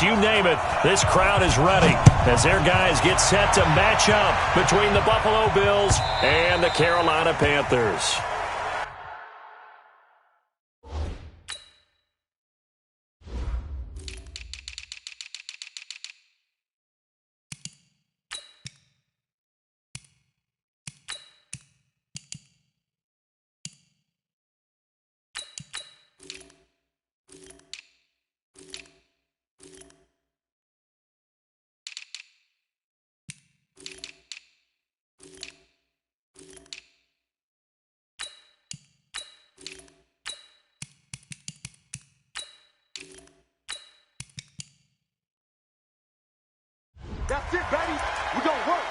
you name it, this crowd is ready as their guys get set to match up between the Buffalo Bills and the Carolina Panthers. That's it, baby. We're going to work.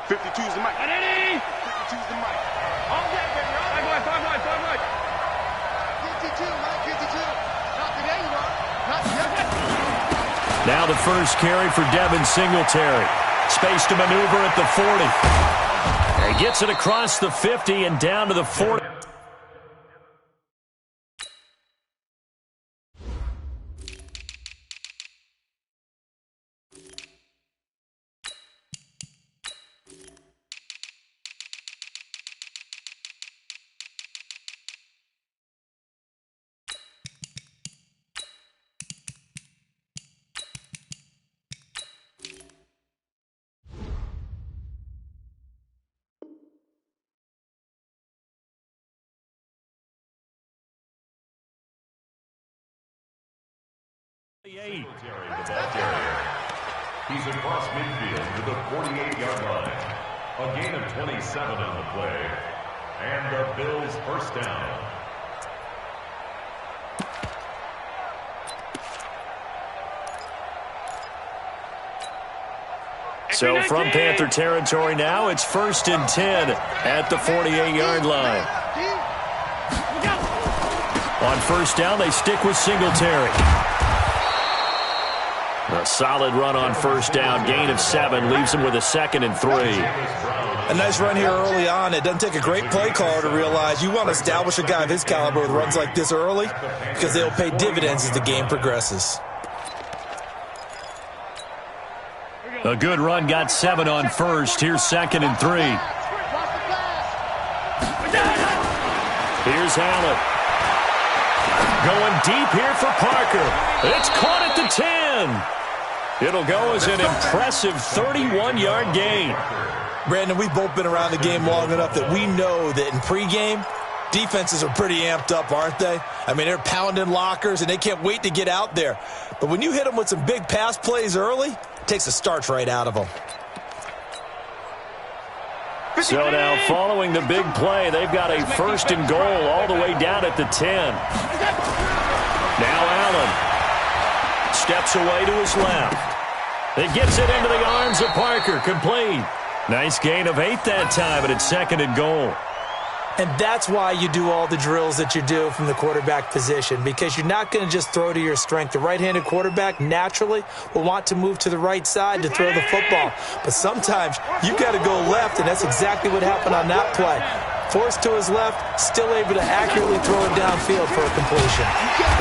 "52's the mic. 52's the mic. All day, baby. Five wide. 52, Mike. 52. Not today, you are. Not today. Now the first carry for Devin Singletary. Space to maneuver at the 40. He gets it across the 50 and down to the 40. He's across midfield to the 48-yard line. A gain of 27 on the play. And the Bills first down. So from Panther territory now, it's 1st and 10 at the 48-yard line. On first down, they stick with Singletary. A solid run on first down, gain of 7, leaves them with a 2nd and 3. A nice run here early on. It doesn't take a great play caller to realize you want to establish a guy of his caliber with runs like this early because they'll pay dividends as the game progresses. A good run, got 7 on first. Here's 2nd and 3. Here's Allen. Going deep here for Parker. It's caught at the 10. It'll go as an impressive 31-yard gain. Brandon, we've both been around the game long enough that we know that in pregame, defenses are pretty amped up, aren't they? I mean, they're pounding lockers, and they can't wait to get out there. But when you hit them with some big pass plays early, it takes the starch right out of them. So now, following the big play, they've got a 1st and goal all the way down at the 10. Now Allen steps away to his left. It gets it into the arms of Parker, complete. Nice gain of 8 that time, and it's 2nd and goal. And that's why you do all the drills that you do from the quarterback position, because you're not going to just throw to your strength. The right-handed quarterback naturally will want to move to the right side to throw the football. But sometimes you've got to go left, and that's exactly what happened on that play. Forced to his left, still able to accurately throw it downfield for a completion.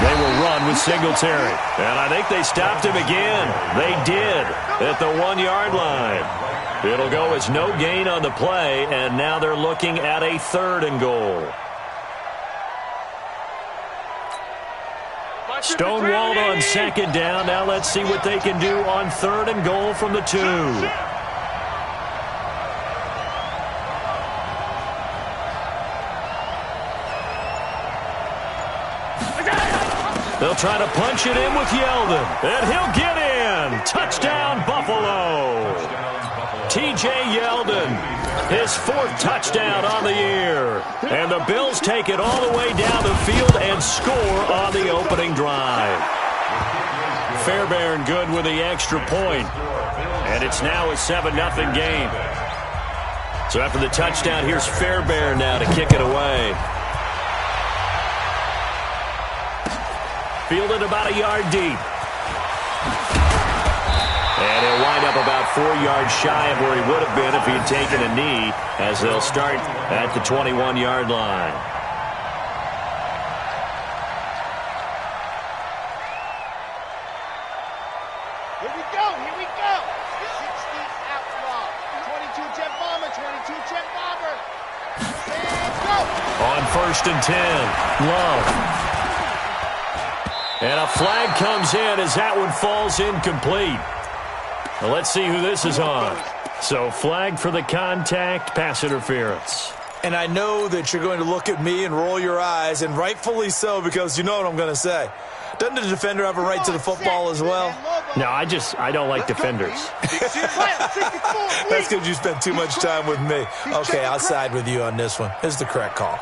They will run with Singletary. And I think they stopped him again. They did at the 1-yard line. It'll go as no gain on the play, and now they're looking at a 3rd and goal. Stonewalled on 2nd down. Now let's see what they can do on 3rd and goal from the 2. They'll try to punch it in with Yeldon, and he'll get in. Touchdown, Buffalo. T.J. Yeldon, his 4th touchdown on the year. And the Bills take it all the way down the field and score on the opening drive. Fairbairn good with the extra point. And it's now a 7-0 game. So after the touchdown, here's Fairbairn now to kick it away. Fielded about a yard deep. And he'll wind up about 4 yards shy of where he would have been if he had taken a knee, as they'll start at the 21-yard line. Here we go, here we go. 60 outlaw. 22 jet bomber, 22 jet bomber. And go. On 1st and 10, Love. And a flag comes in as that one falls incomplete. Well, let's see who this is on. So flag for the contact, pass interference. And I know that you're going to look at me and roll your eyes, and rightfully so, because you know what I'm going to say. Doesn't the defender have a right to the football as well? No, I don't like defenders. That's because you spent too much time with me. Okay, I'll side with you on this one. This is the correct call.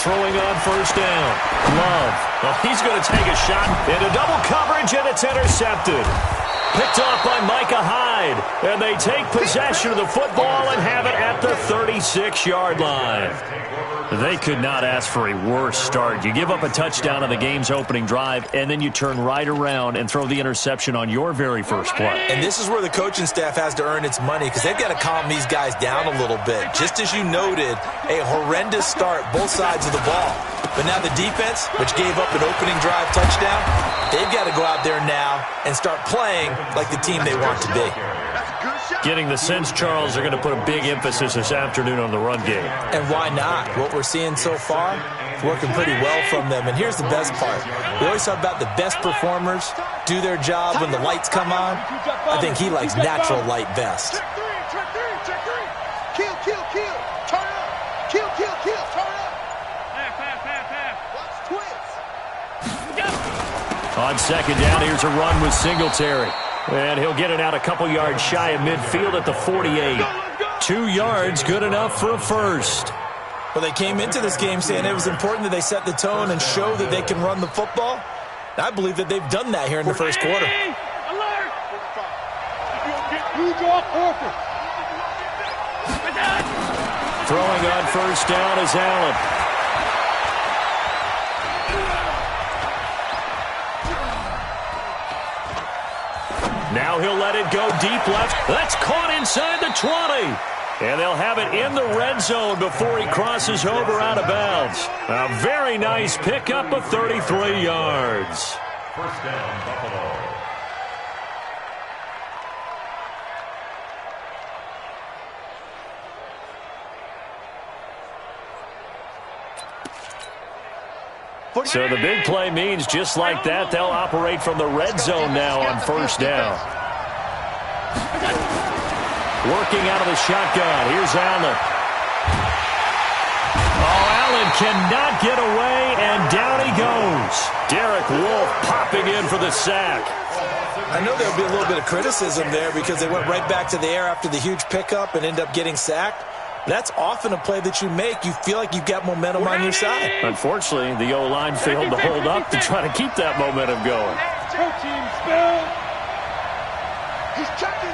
Throwing on 1st down. Love. Well, he's going to take a shot into double coverage, and it's intercepted. Picked off by Micah Hyde. And they take possession of the football and have it at the 36-yard line. They could not ask for a worse start. You give up a touchdown on the game's opening drive, and then you turn right around and throw the interception on your very first play. And this is where the coaching staff has to earn its money, because they've got to calm these guys down a little bit. Just as you noted, a horrendous start, both sides of the ball. But now the defense, which gave up an opening drive touchdown, they've got to go out there now and start playing like the team they want to be. Getting the sense, Charles, they're going to put a big emphasis this afternoon on the run game. And why not? What we're seeing so far is working pretty well from them. And here's the best part. We always talk about the best performers do their job when the lights come on. I think he likes natural light best. Check three. Kill, kill. Turn up. Kill, turn up. Watch twins. On 2nd down, here's a run with Singletary. And he'll get it out a couple yards shy of midfield at the 48. 2 yards, good enough for a first. Well, they came into this game saying it was important that they set the tone and show that they can run the football. I believe that they've done that here in the first quarter. Throwing on 1st down is Allen. Now he'll let it go deep left. That's caught inside the 20. And they'll have it in the red zone before he crosses over out of bounds. A very nice pickup of 33 yards. 1st down, Buffalo. So the big play means just like that, they'll operate from the red zone now on 1st down. Working out of the shotgun. Here's Allen. Oh, Allen cannot get away, and down he goes. Derek Wolfe popping in for the sack. I know there'll be a little bit of criticism there because they went right back to the air after the huge pickup and end up getting sacked. That's often a play that you make. You feel like you've got momentum on your side. Unfortunately, the O-line failed to hold up to try to keep that momentum going. He's checking.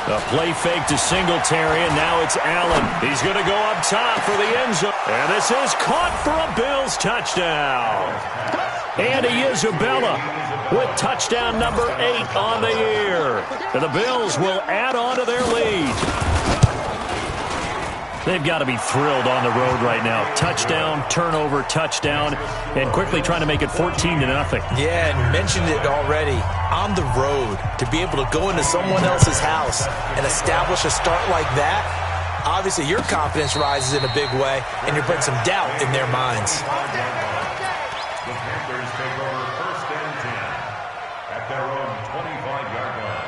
A play fake to Singletary, and now it's Allen. He's going to go up top for the end zone. And this is caught for a Bills touchdown. Andy Isabella with touchdown number 8 on the year. And the Bills will add on to their lead. They've got to be thrilled on the road right now. Touchdown, turnover, touchdown, and quickly trying to make it 14-0. Yeah, and mentioned it already. On the road, to be able to go into someone else's house and establish a start like that, obviously your confidence rises in a big way, and you're putting some doubt in their minds. The Panthers take over 1st and 10 at their own 25-yard line.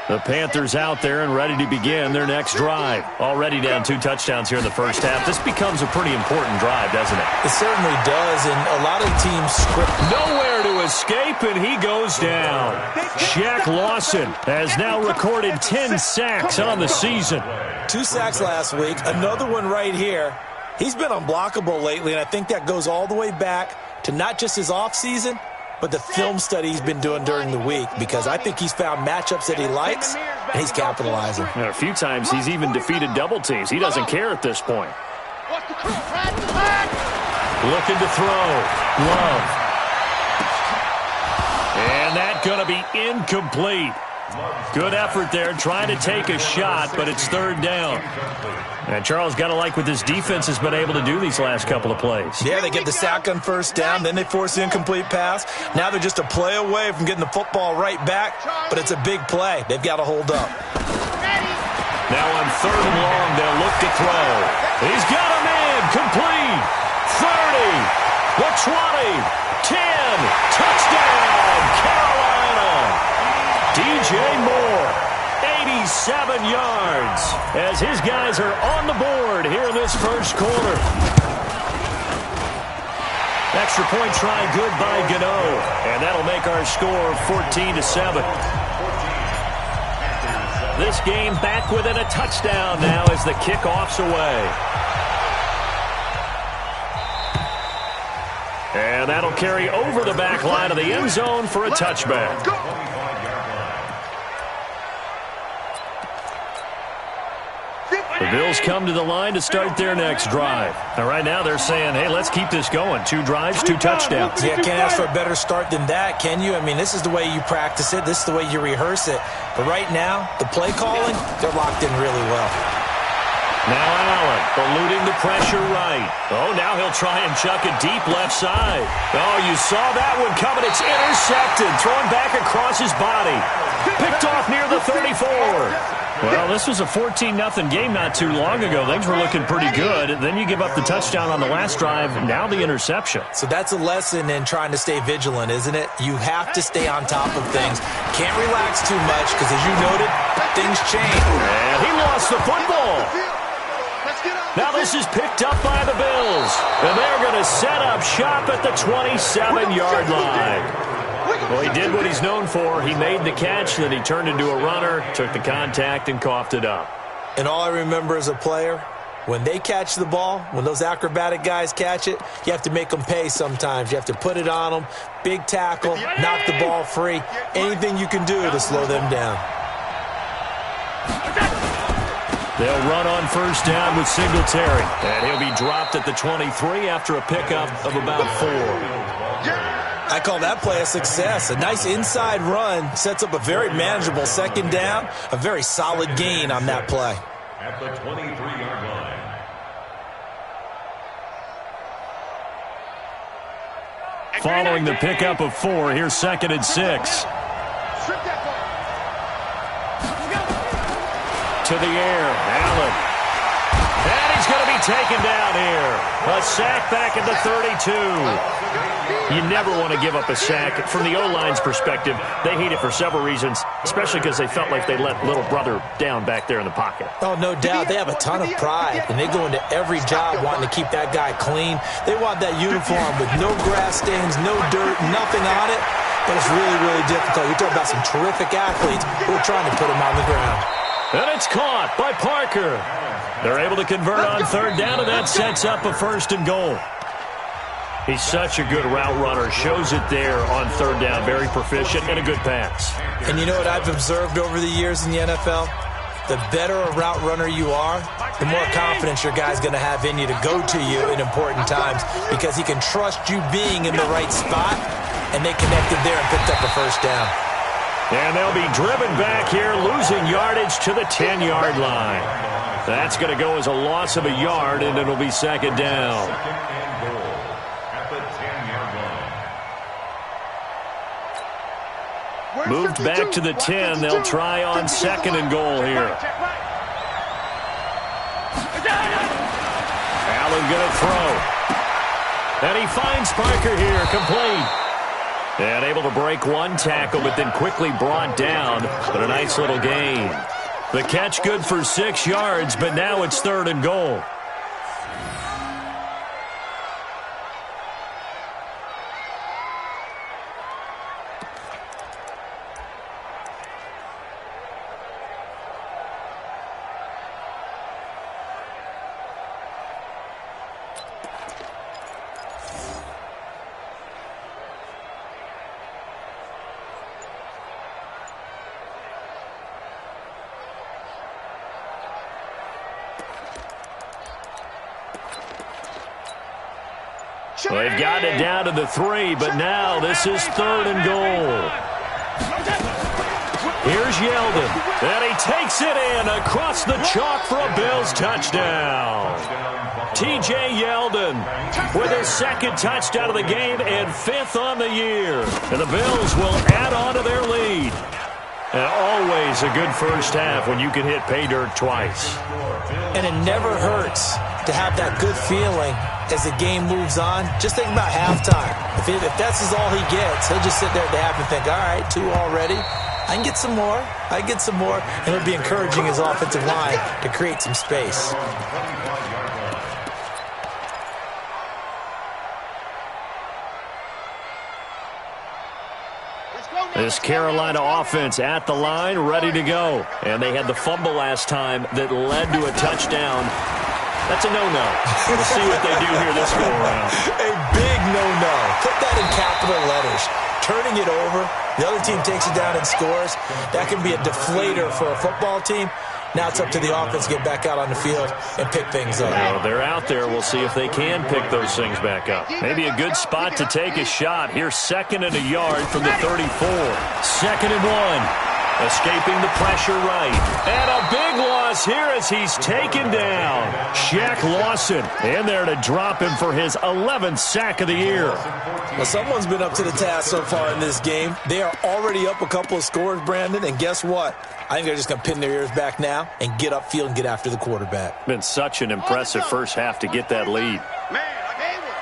The Panthers out there and ready to begin their next drive. Already down 2 touchdowns here in the first half. This becomes a pretty important drive, doesn't it? It certainly does, and a lot of teams script. Nowhere to escape, and he goes down. Shaq Lawson has now recorded 10 sacks on the season. 2 sacks last week, another one right here. He's been unblockable lately, and I think that goes all the way back to not just his offseason, but the film study he's been doing during the week, because I think he's found matchups that he likes, and he's capitalizing. A few times he's even defeated double teams. He doesn't care at this point. Looking to throw. Love. And that's going to be incomplete. Good effort there, trying to take a shot, but it's third down. And Charles got to like what this defense has been able to do these last couple of plays. Yeah, they get the sack on first down, then they force the incomplete pass. Now they're just a play away from getting the football right back, but it's a big play. They've got to hold up. Now on third and long, they'll look to throw. He's got him in, complete. 30, the 20, 10, touchdown, Carolina. DJ Moore, 87 yards, as his guys are on the board here in this first quarter. Extra point try good by Gano, and that'll make our score 14-7. This game back within a touchdown now as the kickoff's away. And that'll carry over the back line of the end zone for a touchback. The Bills come to the line to start their next drive. And right now they're saying, hey, let's keep this going. 2 drives, 2 touchdowns. Yeah, can't ask for a better start than that, can you? I mean, this is the way you practice it. This is the way you rehearse it. But right now, the play calling, they're locked in really well. Now Allen, eluding the pressure right. Oh, now he'll try and chuck it deep left side. Oh, you saw that one coming. It's intercepted, thrown back across his body. Picked off near the 34. Well, this was a 14-0 game not too long ago. Things were looking pretty good. Then you give up the touchdown on the last drive. Now the interception. So that's a lesson in trying to stay vigilant, isn't it? You have to stay on top of things. Can't relax too much because, as you noted, things change. And he lost the football. Now this is picked up by the Bills. And they're going to set up shop at the 27-yard line. Well, he did what he's known for. He made the catch, then he turned into a runner, took the contact, and coughed it up. And all I remember as a player, when they catch the ball, when those acrobatic guys catch it, you have to make them pay sometimes. You have to put it on them, big tackle, knock the ball free, anything you can do to slow them down. They'll run on first down with Singletary. And he'll be dropped at the 23 after a pickup of about 4. I call that play a success. A nice inside run sets up a very manageable second down, a very solid gain on that play. At the 23-yard line. Following the pickup of 4, here's 2nd and 6. To the air, Allen. And he's going to be taken down here. A sack back at the 32. You never want to give up a sack. From the O-line's perspective, they hate it for several reasons, especially because they felt like they let little brother down back there in the pocket. Oh, no doubt. They have a ton of pride, and they go into every job wanting to keep that guy clean. They want that uniform with no grass stains, no dirt, nothing on it, but it's really, really difficult. You're talking about some terrific athletes who are trying to put him on the ground. And it's caught by Parker. They're able to convert on third down, and that sets up a 1st and goal. He's such a good route runner. Shows it there on third down. Very proficient and a good pass. And you know what I've observed over the years in the NFL? The better a route runner you are, the more confidence your guy's going to have in you to go to you in important times because he can trust you being in the right spot, and they connected there and picked up a 1st down. And they'll be driven back here, losing yardage to the 10-yard line. That's going to go as a loss of a yard, and it'll be 2nd down. Moved back to the 10. They'll try on 2nd and goal here. Allen going to throw. And he finds Parker here, complete. And able to break one tackle, but then quickly brought down. But a nice little gain. The catch good for 6 yards, but now it's 3rd and goal. Well, they've gotten it down to the 3, but now this is 3rd and goal. Here's Yeldon, and he takes it in across the chalk for a Bills touchdown. T.J. Yeldon with his 2nd touchdown of the game and 5th on the year. And the Bills will add on to their lead. And always a good first half when you can hit pay dirt twice. And it never hurts to have that good feeling as the game moves on. Just think about halftime. If that's all he gets, he'll just sit there at the half and think, all right, 2 already. I can get some more. I can get some more. And it'll be encouraging his offensive line to create some space. This Carolina offense at the line, ready to go. And they had the fumble last time that led to a touchdown. That's a no-no. We'll see what they do here this go-around. A big no-no. Put that in capital letters. Turning it over, the other team takes it down and scores. That can be a deflator for a football team. Now it's up to the offense to get back out on the field and pick things up. Well, they're out there. We'll see if they can pick those things back up. Maybe a good spot to take a shot. Here's 2nd and a yard from the 34. 2nd and 1. Escaping the pressure right. And a big loss here as he's taken down. Shaq Lawson in there to drop him for his 11th sack of the year. Well, someone's been up to the task so far in this game. They are already up a couple of scores, Brandon, and guess what? I think they're just going to pin their ears back now and get upfield and get after the quarterback. Been such an impressive first half to get that lead. Man, I gave it.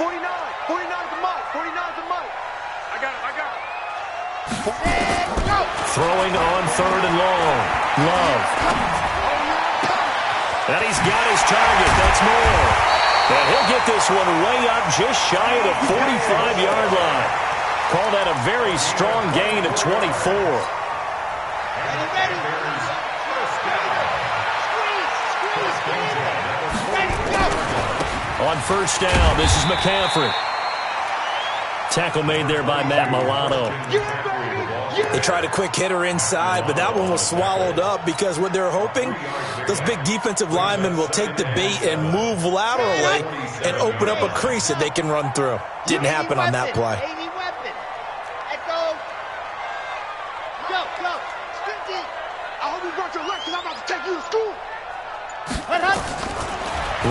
49. 49 to Mike. 49 to Mike. I got it. Throwing on 3rd and long. Love. And he's got his target. That's more. And he'll get this one way up just shy of the 45-yard line. Call that a very strong gain of 24. On 1st down, this is McCaffrey. Tackle made there by Matt Milano. They tried a quick hitter inside, but that one was swallowed up because what they're hoping, those big defensive linemen will take the bait and move laterally and open up a crease that they can run through. Didn't happen on that play.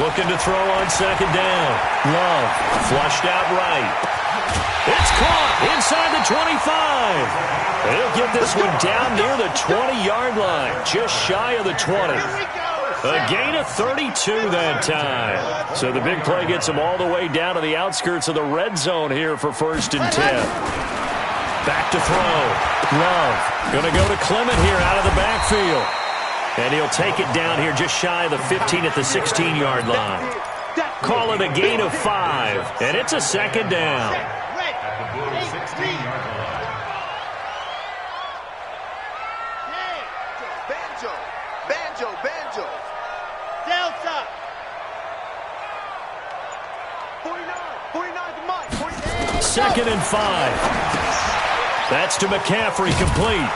Looking to throw on 2nd down. Love flushed out right. It's caught inside the 25. He'll get this one down near the 20-yard line, just shy of the 20. A gain of 32 that time. So the big play gets him all the way down to the outskirts of the red zone here for 1st and 10. Back to throw. Love going to go to Clement here out of the backfield. And he'll take it down here just shy of the 15 at the 16-yard line. Call it a gain of 5, and it's a 2nd down. Banjo. Delta. 49 to Mike. 2nd and 5. That's to McCaffrey, complete.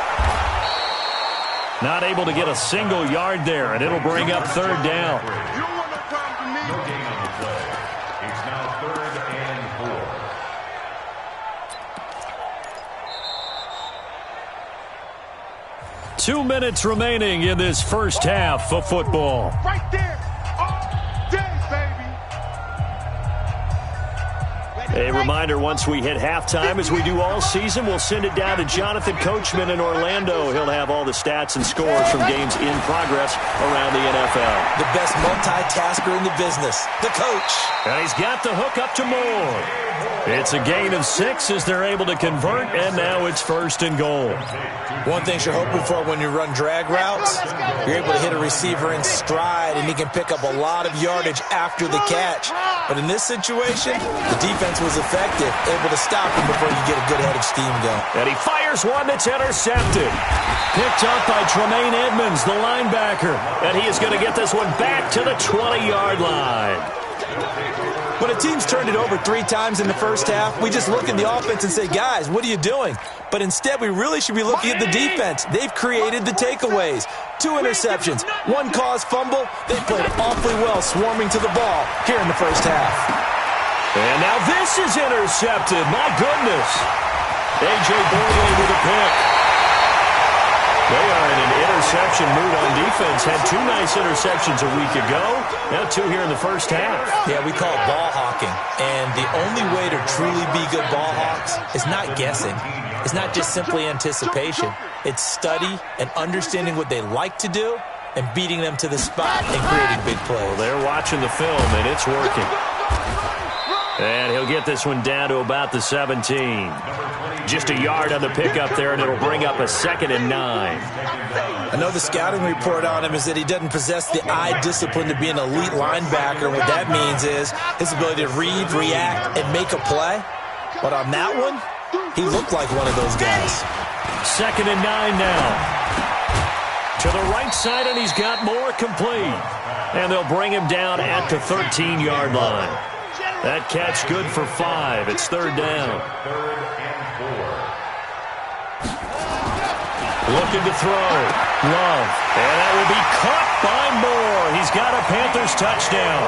Not able to get a single yard there, and it'll bring up 3rd down. You don't want no problem from me. No gain on the play. It's now 3rd and 4. 2 minutes remaining in this first half of football. Right there. All day, baby. A reminder, once we hit halftime, as we do all season, we'll send it down to Jonathan Coachman in Orlando. He'll have all the stats and scores from games in progress around the NFL. The best multitasker in the business, the coach. And he's got the hook up to Moore. It's a gain of 6 as they're able to convert, and now it's 1st and goal. One thing you're hoping for when you run drag routes, you're able to hit a receiver in stride, and he can pick up a lot of yardage after the catch. But in this situation, the defense was effective, able to stop him before you get a good head of steam going. And he fires one that's intercepted. Picked up by Tremaine Edmonds, the linebacker. And he is going to get this one back to the 20-yard line. When a team's turned it over 3 times in the first half, we just look at the offense and say, guys, what are you doing? But instead, we really should be looking at the defense. They've created the takeaways. 2 interceptions, 1 caused fumble. They played awfully well swarming to the ball here in the first half. And now this is intercepted. My goodness. A.J. Bourley with a pick. They are in an interception mood on defense. Had 2 nice interceptions a week ago. Now 2 here in the first half. Yeah, we call it ball hawking. And the only way to truly be good ball hawks is not guessing. It's not just simply anticipation. It's study and understanding what they like to do and beating them to the spot and creating big plays. Well, they're watching the film, and it's working. And he'll get this one down to about the 17. Just a yard on the pickup there, and it'll bring up a 2nd and 9. I know the scouting report on him is that he doesn't possess the eye discipline to be an elite linebacker. What that means is his ability to read, react, and make a play. But on that one, he looked like one of those guys. 2nd and 9 now. To the right side, and he's got more complete. And they'll bring him down at the 13-yard line. That catch good for 5. It's 3rd down. Looking to throw. Love. And that will be caught by Moore. He's got a Panthers touchdown.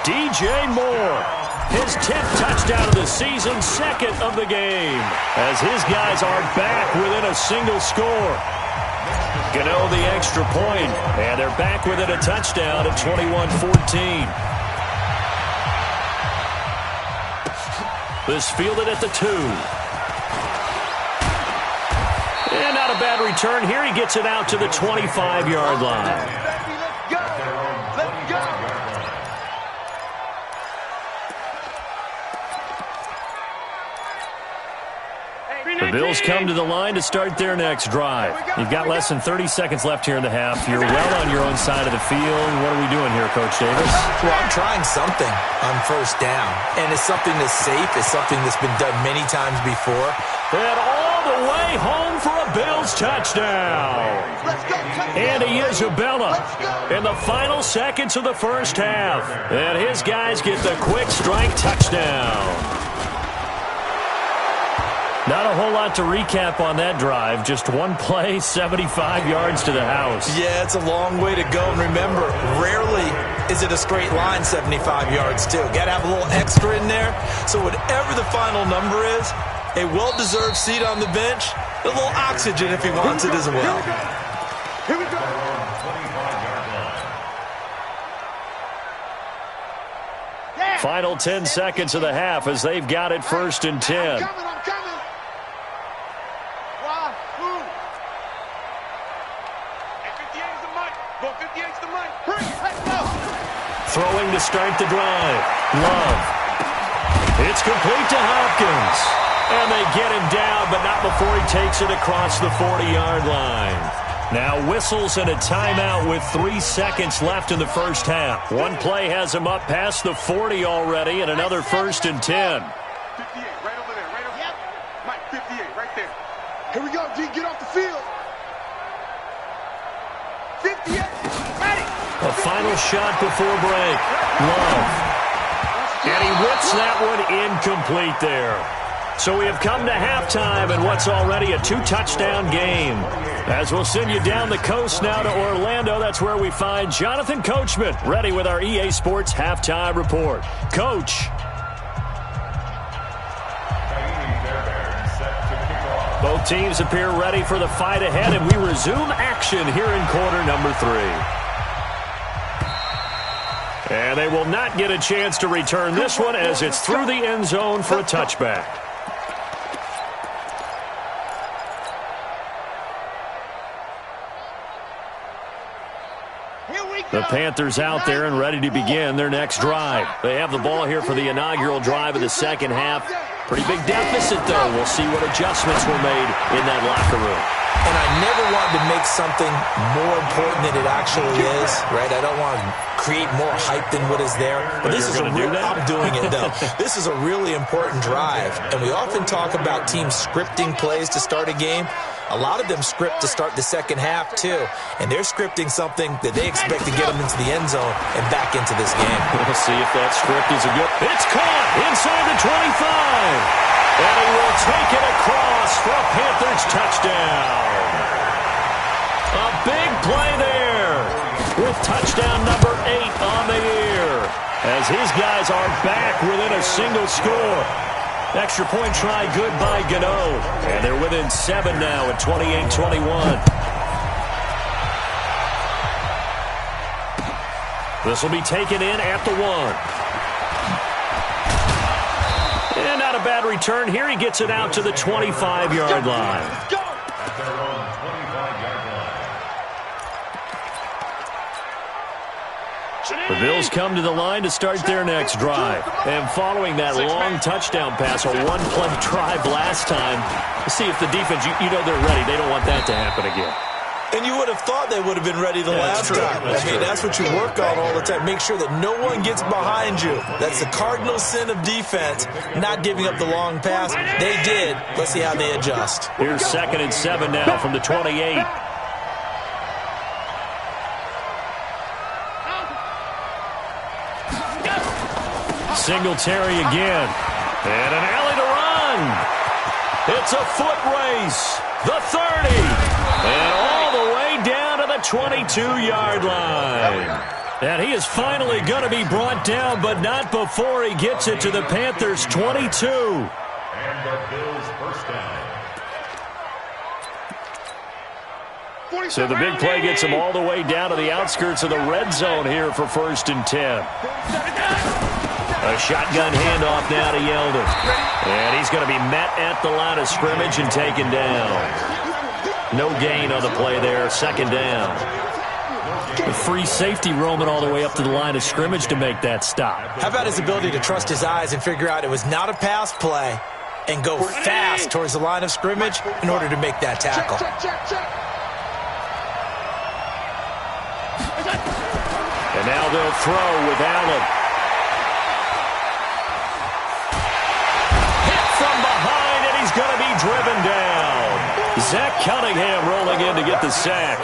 DJ Moore. His 10th touchdown of the season, 2nd of the game. As his guys are back within a single score. Gano the extra point. And they're back within a touchdown at 21-14. This fielded at the 2. And not a bad return here. He gets it out to the 25-yard line. Let's go. The Bills come to the line to start their next drive. You've got less than 30 seconds left here in the half. You're well on your own side of the field. What are we doing here, Coach Davis? Well, I'm trying something on first down. And it's something that's safe. It's something that's been done many times before. And all the way home for a Bills touchdown. Andy Isabella in the final seconds of the first half. And his guys get the quick strike touchdown. Not a whole lot to recap on that drive. Just one play, 75 yards to the house. Yeah, it's a long way to go. And remember, rarely is it a straight line 75 yards, too. Got to have a little extra in there. So whatever the final number is, a well-deserved seat on the bench, a little oxygen if he wants it as well. Here we go. Final 10 seconds of the half as they've got it 1st and 10. I'm coming. Throwing to start the drive. Love. It's complete to Hopkins. And they get him down, but not before he takes it across the 40-yard line. Now whistles and a timeout with 3 seconds left in the first half. One play has him up past the 40 already, and another 1st and 10. 58, right over there, right over there. Mike, 58, right there. Here we go, G, get off the field. 58, ready. A final shot before break. Love. And he whips that one incomplete there. So we have come to halftime in what's already a 2-touchdown game. As we'll send you down the coast now to Orlando, that's where we find Jonathan Coachman ready with our EA Sports Halftime Report. Coach. Both teams appear ready for the fight ahead, and we resume action here in quarter number 3. And they will not get a chance to return this one as it's through the end zone for a touchback. The Panthers out there and ready to begin their next drive. They have the ball here for the inaugural drive of the second half. Pretty big deficit, though. We'll see what adjustments were made in that locker room. And I never wanted to make something more important than it actually is, right? I don't want to create more hype than what is there. But this is I'm doing it, though. This is a really important drive. And we often talk about teams scripting plays to start a game. A lot of them script to start the second half, too. And they're scripting something that they expect to get them into the end zone and back into this game. We'll see if that script is a good... It's caught inside the 25. And he will take it across for a Panthers touchdown. A big play there with touchdown number 8 on the year as his guys are back within a single score. Extra point try good by Gano. And they're within 7 now at 28-21. This will be taken in at the 1. And not a bad return here. He gets it out to the 25-yard line. The Bills come to the line to start their next drive. And following that long touchdown pass, a one-play drive last time, see if the defense, you know they're ready. They don't want that to happen again. And you would have thought they would have been ready the last time. That's what you work on all the time. Make sure that no one gets behind you. That's the cardinal sin of defense, not giving up the long pass. They did. Let's see how they adjust. Here's 2nd and 7 now from the 28. Singletary again. And an alley to run. It's a foot race. The 30. And all the way down to the 22-yard line. And he is finally going to be brought down, but not before he gets it to the Panthers' 22. And the Bills first down. So the big play gets him all the way down to the outskirts of the red zone here for 1st and 10. A shotgun handoff now to Yeldon. And he's going to be met at the line of scrimmage and taken down. No gain on the play there. 2nd down. The free safety roaming all the way up to the line of scrimmage to make that stop. How about his ability to trust his eyes and figure out it was not a pass play and go fast towards the line of scrimmage in order to make that tackle. And now they'll throw with Allen. From behind, and he's going to be driven down. Zach Cunningham rolling in to get the sack.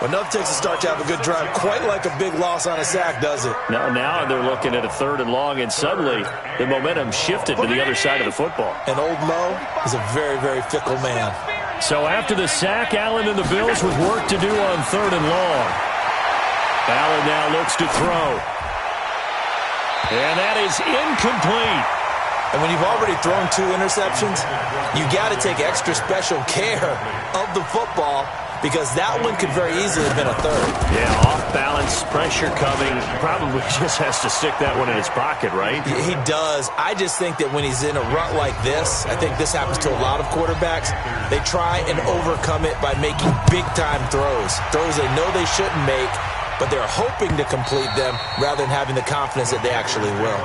Enough takes a start to have a good drive. Quite like a big loss on a sack, does it? Now they're looking at a 3rd and long, and suddenly the momentum shifted to the other side of the football. And old Mo is a very, very fickle man. So after the sack, Allen and the Bills with work to do on 3rd and long. Allen now looks to throw. And that is incomplete. And when you've already thrown 2 interceptions, you got to take extra special care of the football because that one could very easily have been a 3rd. Yeah, off balance, pressure coming. Probably just has to stick that one in his pocket, right? He does. I just think that when he's in a rut like this, I think this happens to a lot of quarterbacks, they try and overcome it by making big-time throws. Throws they know they shouldn't make, but they're hoping to complete them rather than having the confidence that they actually will.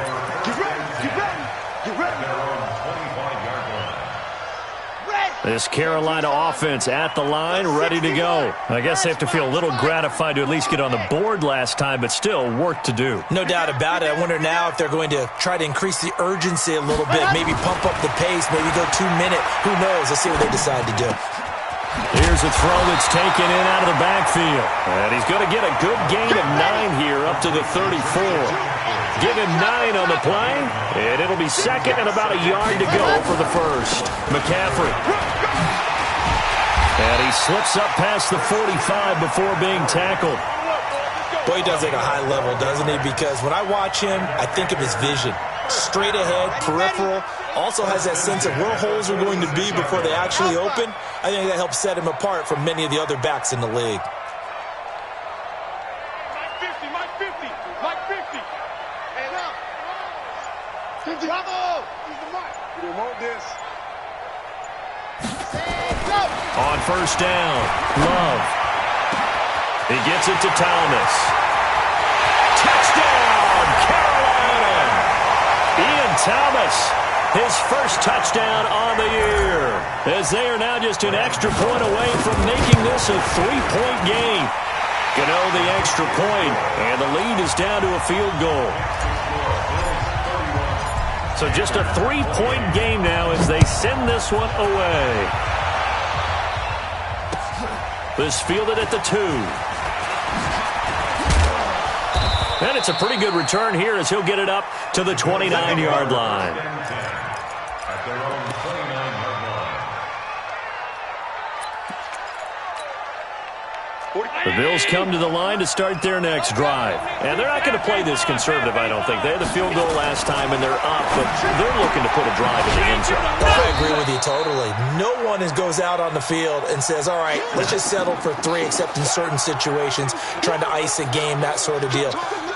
This Carolina offense at the line, ready to go. I guess they have to feel a little gratified to at least get on the board last time, but still work to do. No doubt about it. I wonder now if they're going to try to increase the urgency a little bit, maybe pump up the pace, maybe go 2-minute. Who knows? Let's see what they decide to do. Here's a throw that's taken in out of the backfield. And he's going to get a good gain of 9 here up to the 34. Give him 9 on the play, and it'll be 2nd and about a yard to go for the 1st. McCaffrey. And he slips up past the 45 before being tackled. Boy, he does it at a high level, doesn't he? Because when I watch him, I think of his vision. Straight ahead, peripheral. Also has that sense of where holes are going to be before they actually open. I think that helps set him apart from many of the other backs in the league. On 1st down, Love. He gets it to Thomas. Touchdown, Carolina! Ian Thomas, his 1st touchdown on the year, as they are now just an extra point away from making this a 3-point game. Gano the extra point, and the lead is down to a field goal. So just a 3-point game now as they send this one away. This fielded at the 2. And it's a pretty good return here as he'll get it up to the 29-yard line. At their own 29-yard line. The Bills come to the line to start their next drive. And they're not going to play this conservative, I don't think. They had the field goal last time, and they're up, but they're looking to put a drive in the end zone. I agree with you totally. No one goes out on the field and says, all right, let's just settle for 3, except in certain situations, trying to ice a game, that sort of deal.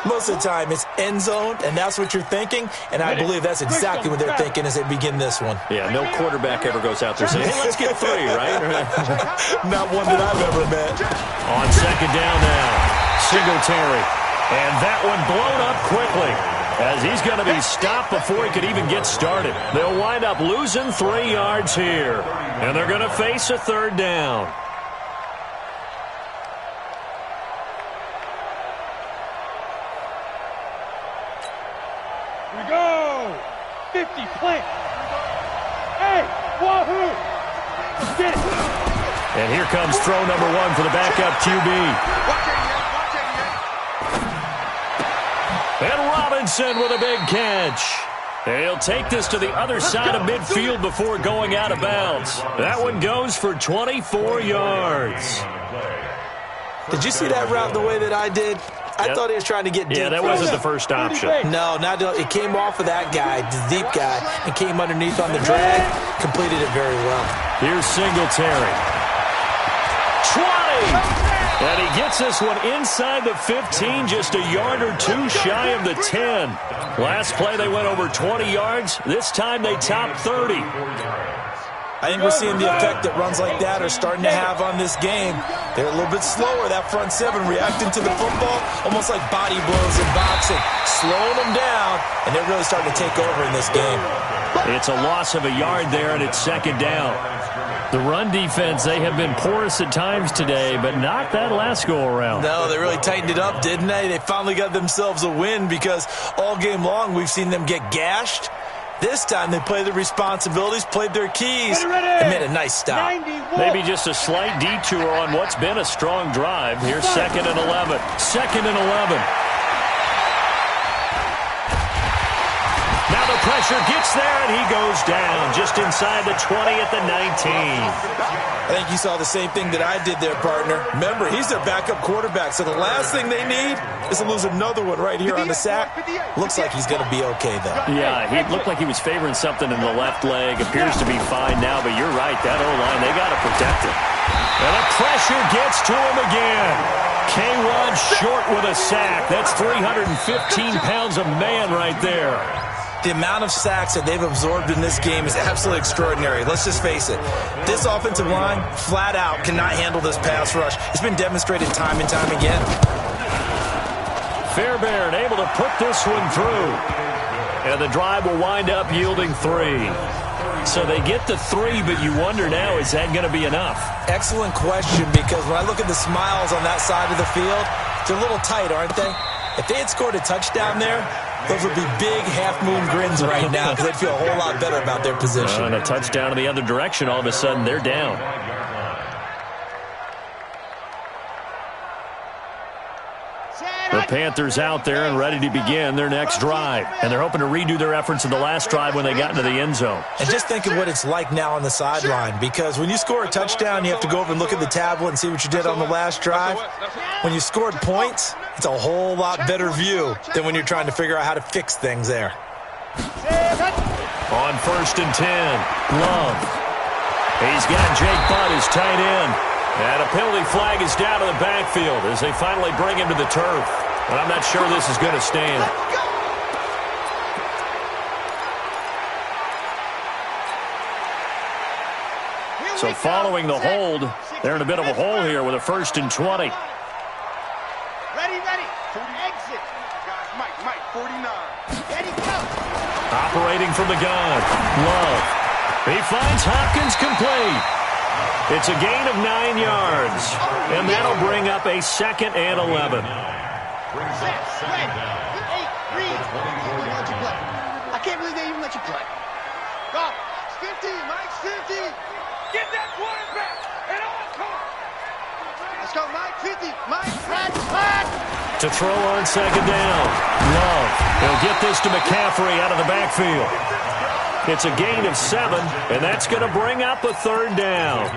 Most of the time, it's end zone, and that's what you're thinking, and I believe that's exactly what they're thinking as they begin this one. Yeah, no quarterback ever goes out there saying, hey, let's get 3, right? Not one that I've ever met. On second down now, Singletary. And that one blown up quickly as he's going to be stopped before he could even get started. They'll wind up losing 3 yards here, and they're going to face a 3rd down. Here we go. 50, plant. Hey, wahoo. Let's get it. And here comes throw number 1 for the backup QB. And Robinson with a big catch. He'll take this to the other side of midfield before going out of bounds. That one goes for 24 yards. Did you see that route the way that I did? I thought he was trying to get deep. Yeah, that wasn't the first option. No, it came off of that guy, the deep guy, and came underneath on the drag. Completed it very well. Here's Singletary. 20! And he gets this one inside the 15, just a yard or 2 shy of the 10. Last play, they went over 20 yards. This time, they topped 30. I think we're seeing the effect that runs like that are starting to have on this game. They're a little bit slower, that front 7, reacting to the football, almost like body blows in boxing, slowing them down, and they're really starting to take over in this game. It's a loss of a yard there, and it's second down. The run defense, they have been porous at times today, but not that last go-around. No, they really tightened it up, didn't they? They finally got themselves a win because all game long we've seen them get gashed. This time they played their responsibilities, played their keys, and made a nice stop. Maybe just a slight detour on what's been a strong drive. Here's 2nd and 11. 2nd and 11. Now the pressure gets there, and he goes down just inside the 20 at the 19. I think you saw the same thing that I did there, partner. Remember, he's their backup quarterback, so the last thing they need is to lose another one right here on the sack. Looks like he's going to be okay, though. Yeah, he looked like he was favoring something in the left leg. Appears to be fine now, but you're right. That O-line, they got to protect him. And the pressure gets to him again. K1 short with a sack. That's 315 pounds of man right there. The amount of sacks that they've absorbed in this game is absolutely extraordinary. Let's just face it. This offensive line, flat out, cannot handle this pass rush. It's been demonstrated time and time again. Fairbairn able to put this one through. And the drive will wind up yielding 3. So they get the 3, but you wonder now, is that going to be enough? Excellent question, because when I look at the smiles on that side of the field, they're a little tight, aren't they? If they had scored a touchdown there, those would be big half-moon grins right now because they'd feel a whole lot better about their position. And a touchdown in the other direction, all of a sudden, they're down. The Panthers out there and ready to begin their next drive. And they're hoping to redo their efforts in the last drive when they got into the end zone. And just think of what it's like now on the sideline, because when you score a touchdown, you have to go over and look at the tablet and see what you did on the last drive. When you scored points, it's a whole lot better view than when you're trying to figure out how to fix things there. On 1st and 10, Love. He's got Jake Butt as tight end. And a penalty flag is down to the backfield as they finally bring him to the turf. But I'm not sure this is going to stand. So following the hold, they're in a bit of a hole here with a 1st and 20. Ready. Exit. Mike, 49. Ready, go. Operating from the gun. Love. He finds Hopkins complete. It's a gain of 9 yards. And that'll bring up a 2nd and 11. I can't believe they even let you play. Go. 50, Mike, 50. Get that quarterback. And on, come on. Let's go, Mike. 50. Mike, flat. To throw on second down. Love. He'll get this to McCaffrey out of the backfield. It's a gain of 7, and that's going to bring up a third down.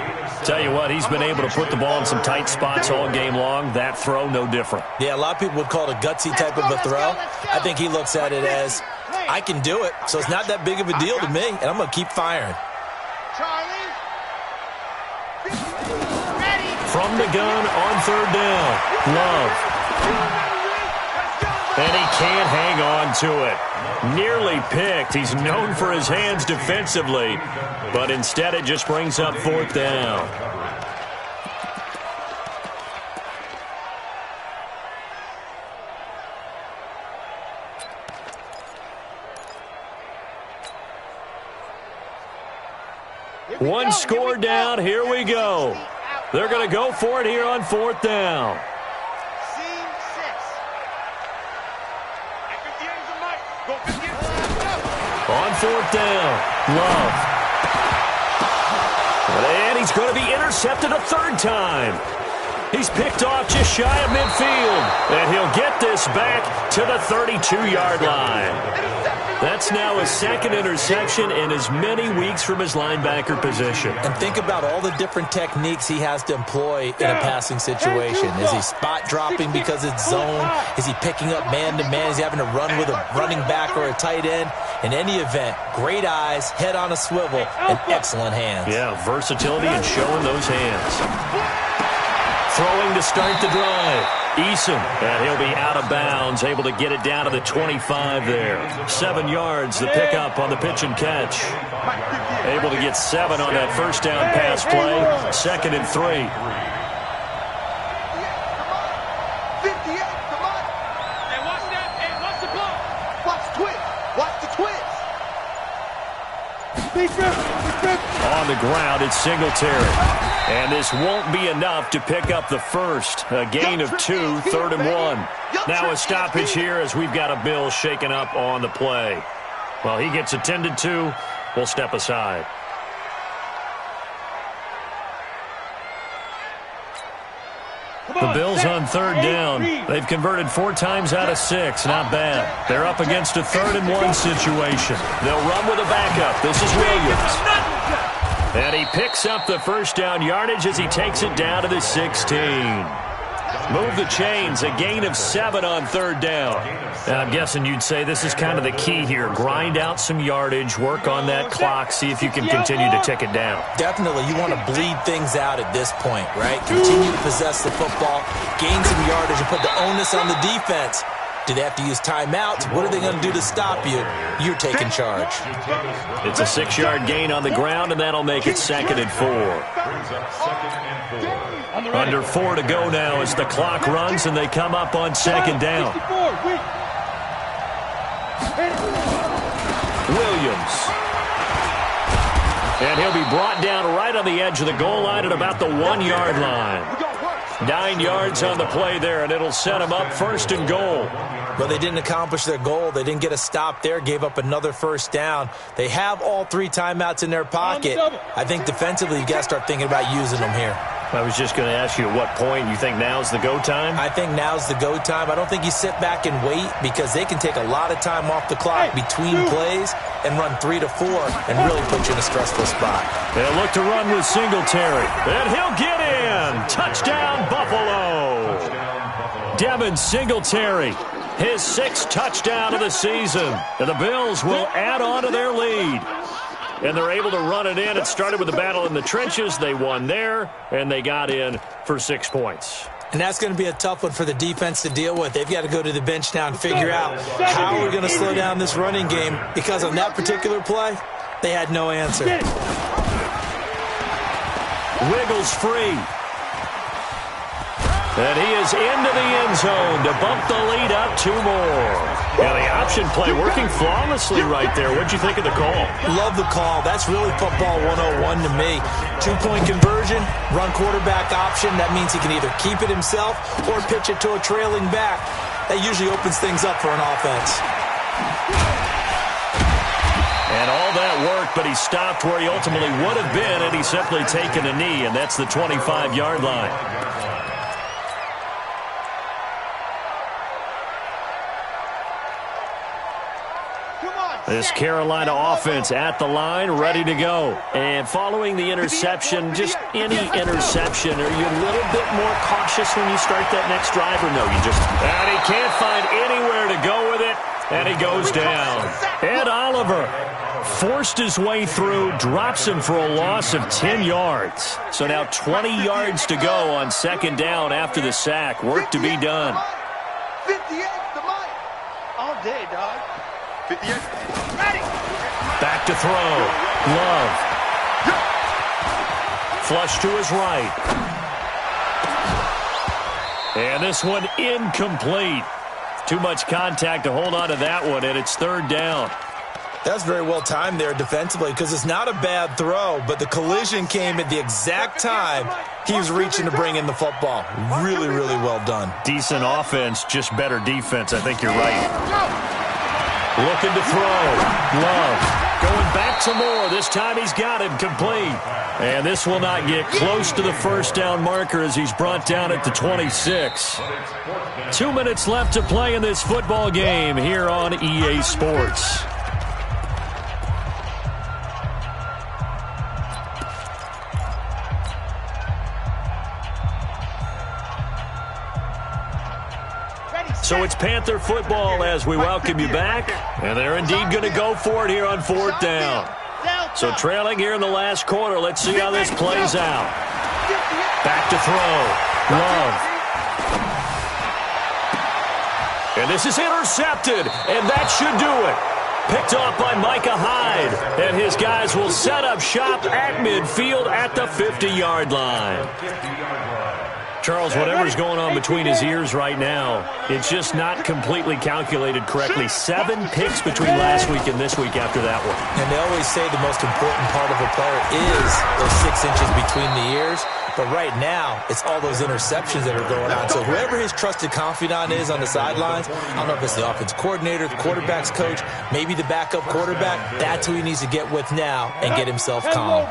Tell you what, he's been able to put the ball in some tight spots all game long. That throw, no different. Yeah, a lot of people would call it a gutsy type of a throw. I think he looks at it as, I can do it, so it's not that big of a deal to me, and I'm going to keep firing. Charlie. Ready. From the gun on third down. Love. And he can't hang on to it. Nearly picked. He's known for his hands defensively, but instead it just brings up fourth down. One score down. Here we go. They're going to go for it here on fourth down. On fourth down, Love. And he's going to be intercepted a third time. He's picked off just shy of midfield. And he'll get this back to the 32-yard line. That's now his second interception in as many weeks from his linebacker position. And think about all the different techniques he has to employ in a passing situation. Is he spot dropping because it's zone? Is he picking up man-to-man? Is he having to run with a running back or a tight end? In any event, great eyes, head on a swivel, and excellent hands. Yeah, versatility and showing those hands. Throwing to start the drive. Eason, and he'll be out of bounds, able to get it down to the 25 there. 7 yards, the pickup on the pitch and catch. Able to get 7 on that first down pass play. 2nd and 3. On the ground, it's Singletary. And this won't be enough to pick up the first. A gain of 2, 3rd and 1. Now a stoppage here as we've got a Bill shaken up on the play. Well, he gets attended to. We'll step aside. The Bills on third down. They've converted 4 times out of 6. Not bad. They're up against a 3rd and 1 situation. They'll run with a backup. This is Williams. And he picks up the first down yardage as he takes it down to the 16. Move the chains, a gain of 7 on third down. And I'm guessing you'd say this is kind of the key here. Grind out some yardage, work on that clock, see if you can continue to tick it down. Definitely, you want to bleed things out at this point, right? Continue to possess the football, gain some yardage, and put the onus on the defense. Do they have to use timeouts? What are they going to do to stop you? You're taking charge. It's a 6-yard gain on the ground, and that'll make it 2nd and 4. Under 4 to go now as the clock runs, and they come up on 2nd down. Williams. And he'll be brought down right on the edge of the goal line at about the 1-yard line. 9 yards on the play there, and it'll set them up 1st and goal. Well, they didn't accomplish their goal. They didn't get a stop there, gave up another first down. They have all 3 timeouts in their pocket. I think defensively you've got to start thinking about using them here. I was just going to ask you at what point you think now's the go time? I think now's the go time. I don't think you sit back and wait because they can take a lot of time off the clock between plays and run 3 to 4 and really put you in a stressful spot. They'll look to run with Singletary. And he'll get in. Touchdown, Buffalo. Devin Singletary, his 6th touchdown of the season. And the Bills will add on to their lead. And they're able to run it in. It started with the battle in the trenches. They won there, and they got in for 6 points. And that's going to be a tough one for the defense to deal with. They've got to go to the bench now and figure out how we're going to slow down this running game, because on that particular play, they had no answer. Wiggles free. And he is into the end zone to bump the lead up 2 more. Yeah, the option play working flawlessly right there. What'd you think of the call? Love the call. That's really football 101 to me. 2-point conversion, run quarterback option. That means he can either keep it himself or pitch it to a trailing back. That usually opens things up for an offense. And all that worked, but he stopped where he ultimately would have been, and he's simply taken a knee, and that's the 25-yard line. This Carolina offense at the line, ready to go. And following the interception, just any interception, are you a little bit more cautious when you start that next drive, or no? And he can't find anywhere to go with it, and he goes down. Ed Oliver forced his way through, drops him for a loss of 10 yards. So now 20 yards to go on second down after the sack. Work to be done. 58 the money. All day, dog. 58. Ready. Back to throw. Love. Flush to his right. And this one incomplete. Too much contact to hold on to that one, and it's third down. That's very well timed there defensively because it's not a bad throw, but the collision came at the exact time he was reaching to bring in the football. Really, really well done. Decent offense, just better defense. I think you're right. Looking to throw. Love. Going back to Moore. This time he's got him complete. And this will not get close to the first down marker as he's brought down at the 26. 2 minutes left to play in this football game here on EA Sports. So it's Panther football as we welcome you back. And they're indeed going to go for it here on fourth down. So trailing here in the last quarter. Let's see how this plays out. Back to throw. Love. And this is intercepted. And that should do it. Picked off by Micah Hyde. And his guys will set up shop at midfield at the 50-yard line. Charles, whatever's going on between his ears right now, it's just not completely calculated correctly. 7 picks between last week and this week after that one. And they always say the most important part of a player is those 6 inches between the ears. But right now, it's all those interceptions that are going on. So whoever his trusted confidant is on the sidelines, I don't know if it's the offense coordinator, the quarterback's coach, maybe the backup quarterback, that's who he needs to get with now and get himself calm.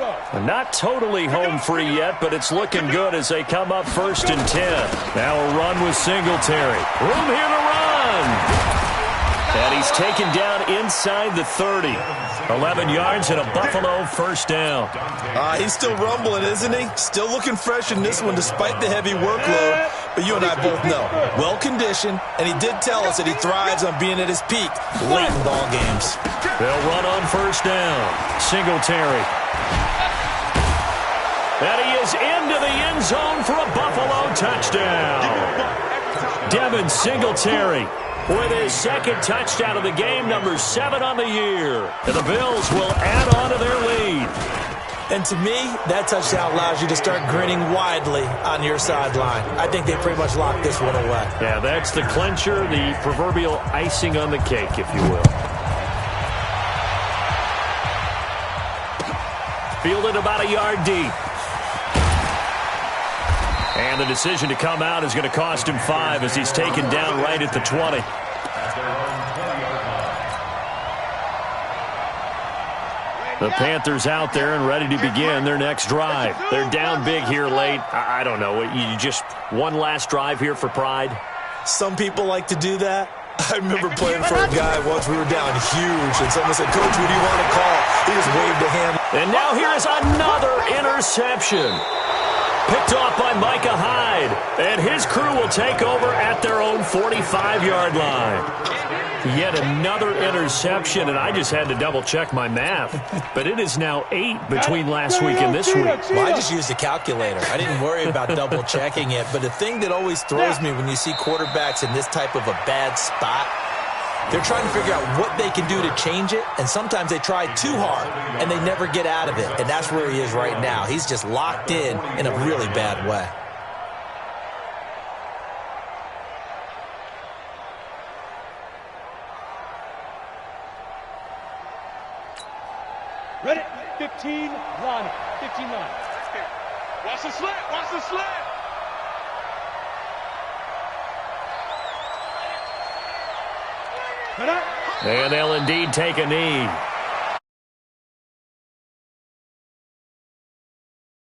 Not totally home free yet, but it's looking good as they come up 1st and 10. Now a run with Singletary. Room here to run. And he's taken down inside the 30. 11 yards and a Buffalo first down. He's still rumbling, isn't he? Still looking fresh in this one despite the heavy workload. But you and I both know, well-conditioned, and he did tell us that he thrives on being at his peak late in ball games. They'll run on first down. Singletary. And he is into the end zone for a Buffalo touchdown. Devin Singletary with his second touchdown of the game, number 7 on the year. And the Bills will add on to their lead. And to me, that touchdown allows you to start grinning widely on your sideline. I think they pretty much locked this one away. Yeah, that's the clincher, the proverbial icing on the cake, if you will. Fielded about a yard deep. And the decision to come out is going to cost him 5 as he's taken down right at the 20. The Panthers out there and ready to begin their next drive. They're down big here late. I don't know. You just one last drive here for pride? Some people like to do that. I remember playing for a guy once. We were down huge, and someone said, "Coach, what do you want to call?" He just waved a hand. And now here's another interception. Picked off by Micah Hyde. And his crew will take over at their own 45-yard line. Yet another interception, and I just had to double-check my math. But it is now 8 between last week and this week. Well, I just used a calculator. I didn't worry about double-checking it. But the thing that always throws me when you see quarterbacks in this type of a bad spot, they're trying to figure out what they can do to change it, and sometimes they try too hard, and they never get out of it. And that's where he is right now. He's just locked in a really bad way. Ready? 15 line. 15 line. Watch the slant. Watch the slant. And they'll indeed take a knee.